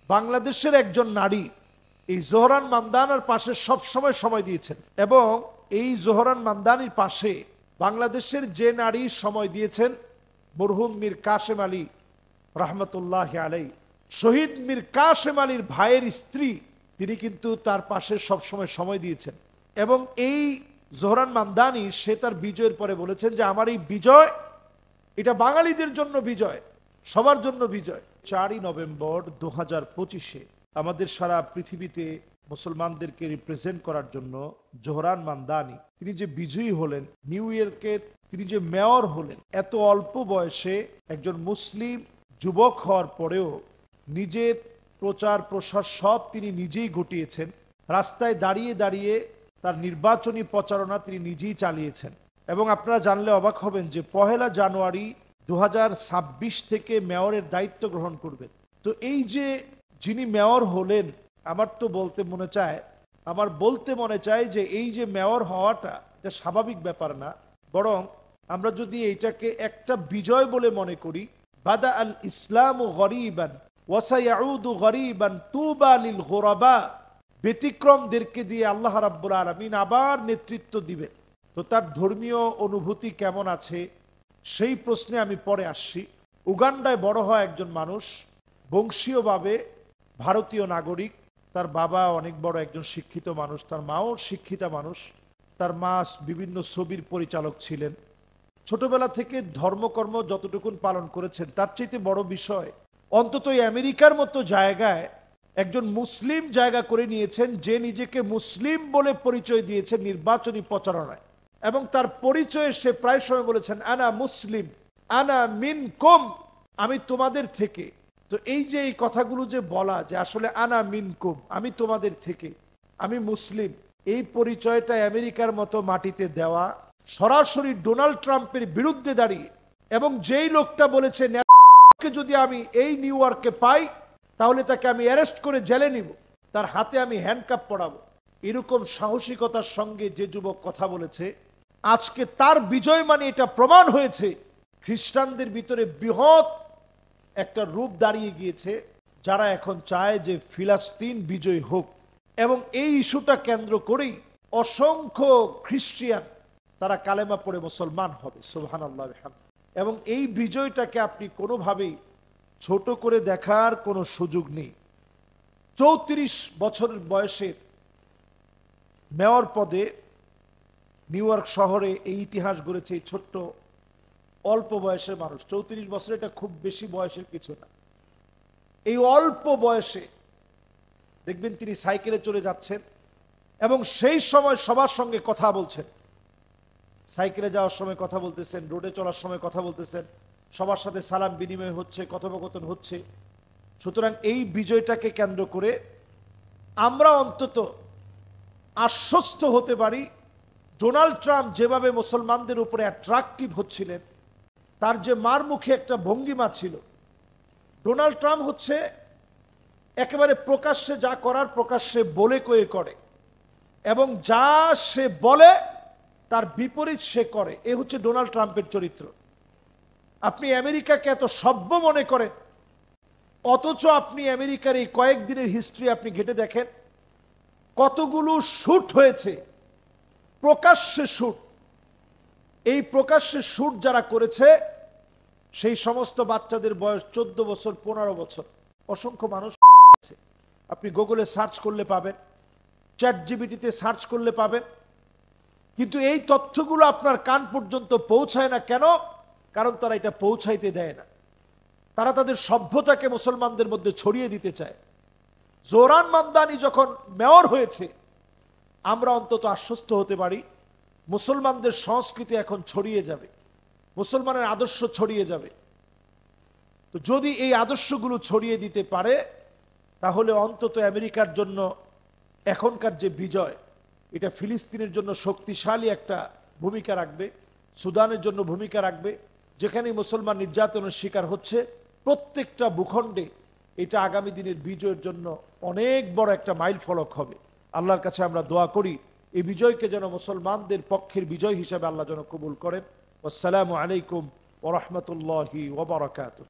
বাংলাদেশের একজন নারী এই জোহরান মামদানার পাশে সবসময় সময় দিয়েছেন, এবং এই জোহরান মামদানির পাশে বাংলাদেশের যে নারী সময় দিয়েছেন মরহুম মীর কাশেম আলী রহমতুল্লাহ আলাই, শহীদ মীর কাশেম আলীর ভাইয়ের স্ত্রী, তিনি কিন্তু তার পাশে সবসময় সময় দিয়েছেন। এবং এই জোহরান মামদানি সে তার বিজয়ের পরে বলেছেন যে আমার এই বিজয় এটা বাঙালিদের জন্য বিজয়, সবার জন্য বিজয়। 4ই নভেম্বর 2025-এ আমাদের সারা পৃথিবীতে মুসলমানদেরকে রিপ্রেজেন্ট করার জন্য জোহরান মামদানি তিনি যে বিজয়ী হলেন, নিউ ইয়র্কের তিনি যে মেয়র হলেন, এত অল্প বয়সে একজন মুসলিম যুবক হওয়ার পরেও নিজের প্রচার প্রসার সব তিনি নিজেই ঘটিয়েছেন। রাস্তায় দাঁড়িয়ে দাঁড়িয়ে তার নির্বাচনী প্রচারণা তিনি নিজেই চালিয়েছেন। এবং আপনারা জানলে অবাক হবেন যে 1 জানুয়ারি 2026 থেকে মেয়রের দায়িত্ব গ্রহণ করবেন। তো এই যে যিনি মেয়র হলেন, আমার বলতে মনে চায় যে এই যে মেয়র হওয়াটা এটা স্বাভাবিক ব্যাপার না, বরং আমরা যদি এইটাকে একটা বিজয় বলে মনে করি, বাদা আল ইসলাম গরিবান ওয়াসায়াউদু গরিবান তুবা লিল গুরাবা, ব্যতিক্রমদেরকে দিয়ে আল্লাহ রাব্বুল আলামিন আবার নেতৃত্ব দিবেন। তো তার ধর্মীয় অনুভূতি কেমন আছে সেই প্রশ্নে আমি পরে আসছি। উগান্ডায় বড় হয় একজন মানুষ, বংশীয়ভাবে ভারতীয় নাগরিক, তার বাবা অনেক বড় একজন শিক্ষিত মানুষ, তার মাও শিক্ষিতা মানুষ, তার মা বিভিন্ন ছবির পরিচালক ছিলেন। ছোটবেলা থেকে ধর্মকর্ম যতটুকুন পালন করেছেন, তার চাইতে বড় বিষয় অন্তত আমেরিকার মতো জায়গায় একজন মুসলিম জায়গা করে নিয়েছেন, যে নিজেকে মুসলিম বলে পরিচয় দিয়েছেন নির্বাচনী প্রচারণায়। এবং তার পরিচয়ে সে প্রায় সময় বলেছেন আনা মুসলিম, আনা মিনকুম, আমি তোমাদের থেকে। তো এই যে এই কথাগুলো যে বলা যে আসলে আনা মিনকুম, আমি তোমাদের থেকে, আমি মুসলিম, এই পরিচয়টা আমেরিকার মতো মাটিতে দেওয়া, সরাসরি ডোনাল্ড ট্রাম্পের বিরুদ্ধে দাঁড়িয়ে, এবং যেই লোকটা বলেছে যদি আমি এই নিউ ইয়র্কে পাই তাহলে তাকে আমি অ্যারেস্ট করে জেলে নিব, তার হাতে আমি হ্যান্ডকাপ পরাবো, এরকম সাহসিকতার সঙ্গে যে যুবক কথা বলেছে, আজকে তার বিজয় মানে এটা প্রমাণ হয়েছে খ্রিস্টানদের ভিতরে বৃহৎ একটা রূপ দাঁড়িয়ে গিয়েছে, যারা এখন চায় যে ফিলিস্তিন বিজয় হোক। এবং এই ইস্যুটা কেন্দ্র করেই অসংখ্য খ্রিস্টিয়ান তারা কালেমা পড়ে মুসলমান হবে, সুবহানাল্লাহ। এবং এই বিজয়টাকে আপনি কোনোভাবেই ছোট করে দেখার কোনো সুযোগ নেই। 34 বছর বয়সে মেয়র পদে নিউ ইয়র্ক শহরে এই ইতিহাস গড়েছে এই ছোট্ট অল্প বয়সের মানুষ। 34 বছর এটা খুব বেশি বয়সের কিছু না। এই অল্প বয়সে দেখবেন তিনি সাইকেলে চলে যাচ্ছেন এবং সেই সময় সবার সঙ্গে কথা বলছেন। সাইকেলে যাওয়ার সময় কথা বলতেছেন, রোডে চলার সময় কথা বলতেছেন, সবার সাথে সালাম বিনিময় হচ্ছে, কথোপকথন হচ্ছে। সুতরাং এই বিজয়টাকে কেন্দ্র করে আমরা অন্তত আশ্বস্ত হতে পারি, ডোনাল্ড ট্রাম্প যেভাবে মুসলমানদের উপরে অ্যাট্রাকটিভ হচ্ছিলেন, তার যে মার মুখে একটা ভঙ্গিমা ছিল। ডোনাল্ড ট্রাম্প হচ্ছে একেবারে প্রকাশ্যে যা করার প্রকাশ্যে বলে কয়ে করে, এবং যা সে বলে তার বিপরীত সে করে। এ হচ্ছে ডোনাল্ড ট্রাম্পের চরিত্র। আপনি আমেরিকাকে এত সভ্য মনে করেন, অথচ আপনি আমেরিকার এই কয়েকদিনের হিস্ট্রি আপনি ঘেটে দেখেন, কতগুলো শুট হয়েছে, প্রকাশ্যে শুট। এই প্রকাশ্যে শুট যারা করেছে সেই সমস্ত বাচ্চাদের বয়স 14 বছর 15 বছর। অসংখ্য মানুষ আছে, আপনি গুগলে সার্চ করলে পাবেন, চ্যাট জিপিটিতে সার্চ করলে পাবেন। কিন্তু এই তথ্যগুলো আপনার কান পর্যন্ত পৌঁছায় না কেন? কারণ তারা এটা পৌঁছাইতে দেয় না। তারা তাদের সভ্যতাকে মুসলমানদের মধ্যে ছড়িয়ে দিতে চায়। জোহরান মামদানি যখন মেয়র হয়েছে, আমরা অন্তত আশ্বস্ত হতে পারি মুসলমানদের সংস্কৃতি এখন ছড়িয়ে যাবে, মুসলমানের আদর্শ ছড়িয়ে যাবে। তো যদি এই আদর্শগুলো ছড়িয়ে দিতে পারে, তাহলে অন্তত আমেরিকার জন্য এখনকার যে বিজয়, এটা ফিলিস্তিনের জন্য শক্তিশালী একটা ভূমিকা রাখবে, সুদানের জন্য ভূমিকা রাখবে। যেখানে মুসলমান নির্যাতনের শিকার হচ্ছে প্রত্যেকটা ভূখণ্ডে, এটা আগামী দিনের বিজয়ের জন্য অনেক বড় একটা মাইল ফলক হবে। আল্লাহর কাছে আমরা দোয়া করি এই বিজয়কে যেন মুসলমানদের পক্ষের বিজয় হিসেবে আল্লাহ যেন কবুল করেন। আসসালামু আলাইকুম ওয়া রাহমাতুল্লাহি ওয়া বারাকাতুহু।